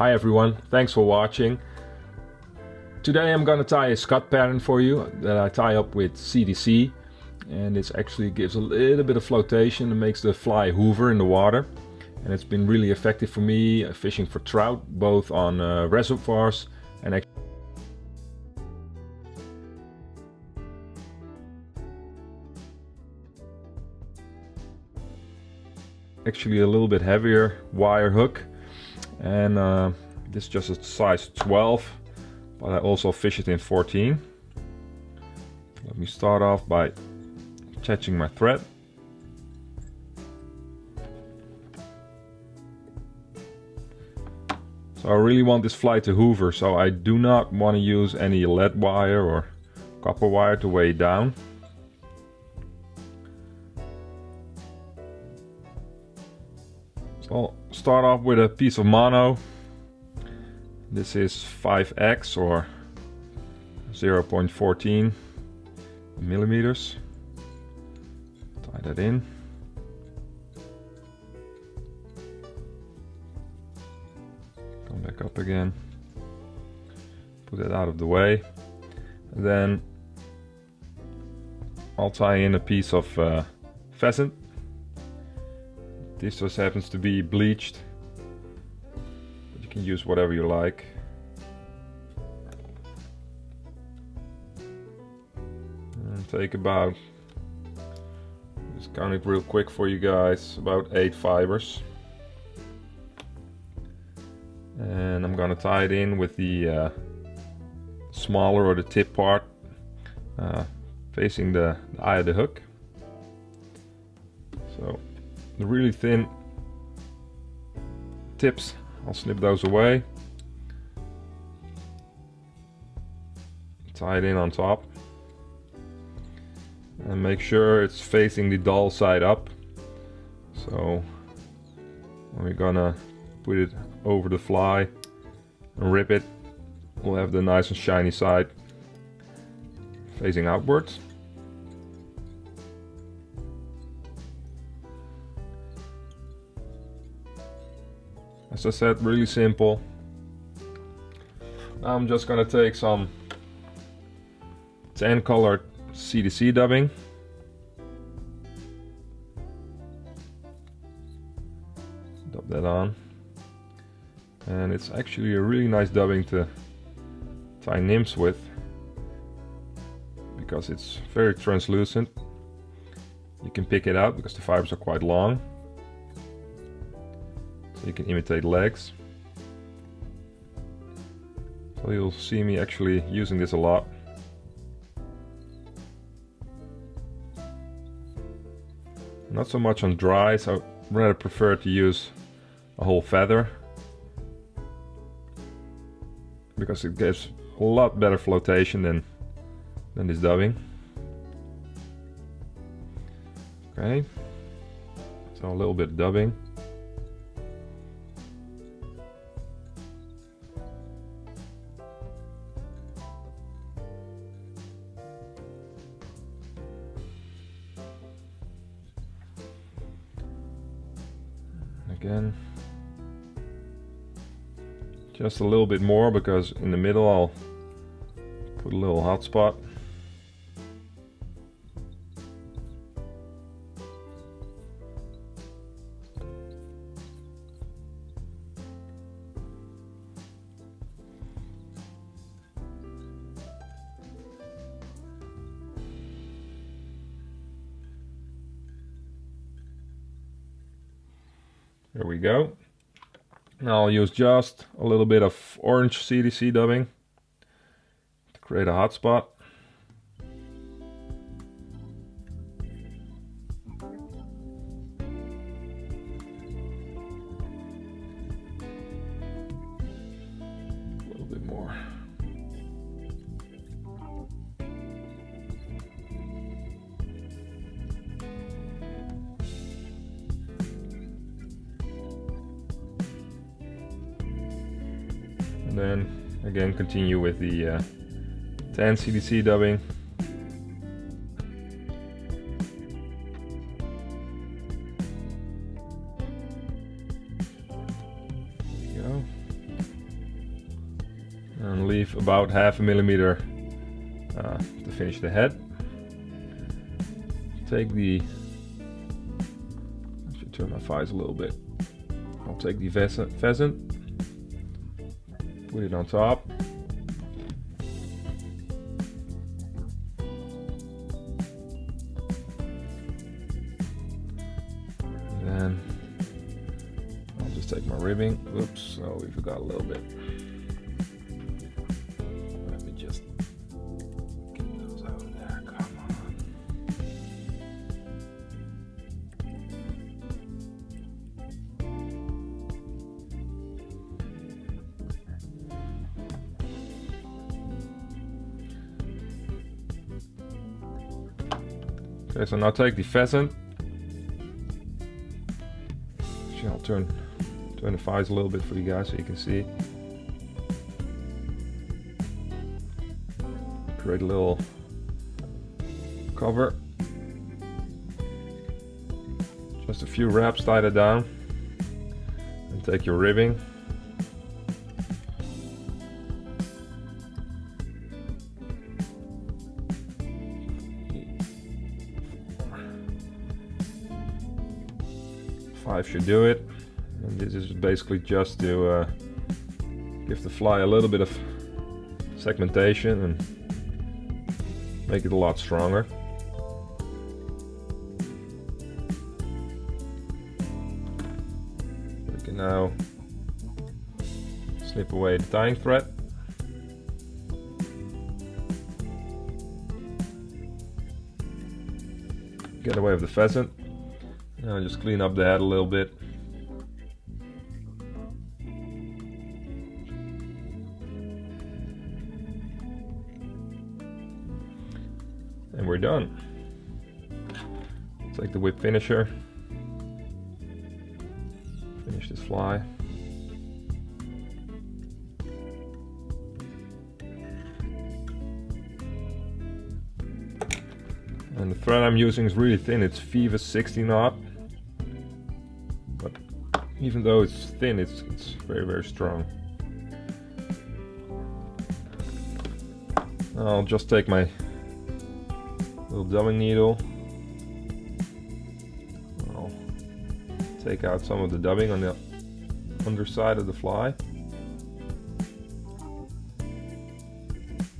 Hi everyone, thanks for watching. Today I'm gonna tie a Scud pattern for you that I tie up with CDC, and this actually gives a little bit of flotation and makes the fly hoover in the water, and it's been really effective for me fishing for trout both on reservoirs and actually a little bit heavier wire hook, and this is just a size 12, but I also fish it in 14. Let me start off by attaching my thread. So I really want this fly to hoover, so I do not want to use any lead wire or copper wire to weigh it down. So I'll start off with a piece of mono. This is 5x or 0.14 millimeters. Tie that in. Come back up again. Put that out of the way. And then I'll tie in a piece of pheasant. This just happens to be bleached. You can use whatever you like. And take about, just count it real quick for you guys, about 8 fibers. And I'm gonna tie it in with the smaller or the tip part facing the eye of the hook. So the really thin tips, I'll snip those away. Tie it in on top. And make sure it's facing the dull side up. So when we're gonna put it over the fly and rip it, we'll have the nice and shiny side facing outwards. As I said, really simple. Now I'm just gonna take some tan colored CDC dubbing. Dub that on. And it's actually a really nice dubbing to tie nymphs with, because it's very translucent. You can pick it out because the fibers are quite long. So you can imitate legs. So you'll see me actually using this a lot. Not so much on dry, so I rather prefer to use a whole feather, because it gives a lot better flotation than this dubbing. Okay, so a little bit of dubbing. Again, just a little bit more, because in the middle I'll put a little hot spot. There we go. Now I'll use just a little bit of orange CDC dubbing to create a hot spot. A little bit more. And then again continue with the tan CDC dubbing. There we go. and leave about 1/2 millimeter to finish the head. Take the, I should turn my vise a little bit. I'll take the pheasant, put it on top. And then I'll just take my ribbing. Oops, oh, we forgot a little bit. Let me just get those out of there, come on. Okay, so now take the pheasant. Actually, I'll turn the vise a little bit for you guys so you can see. Create a little cover. Just a few wraps, tie it down. And take your ribbing. Five should do it. And this is basically just to give the fly a little bit of segmentation and make it a lot stronger. We can now snip away the tying thread. Get away with the pheasant. Now just clean up the head a little bit. And we're done. Take the whip finisher. Finish this fly. And the thread I'm using is really thin. It's Viva 60-knot. But even though it's thin, it's very, very strong. I'll just take my little dubbing needle. I'll take out some of the dubbing on the underside of the fly.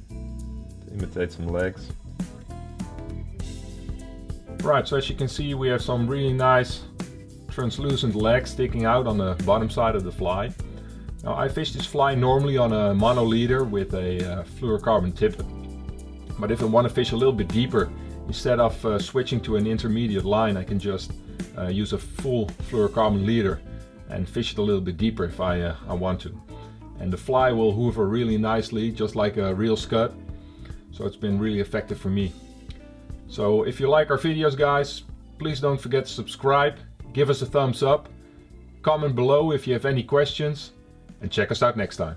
To imitate some legs. Right, so as you can see, we have some really nice translucent legs sticking out on the bottom side of the fly. Now I fish this fly normally on a mono leader with a fluorocarbon tippet. But if I want to fish a little bit deeper, instead of switching to an intermediate line, I can just use a full fluorocarbon leader and fish it a little bit deeper if I want to. And the fly will hoover really nicely, just like a real scud. So it's been really effective for me. So if you like our videos, guys, please don't forget to subscribe, give us a thumbs up, comment below if you have any questions, and check us out next time.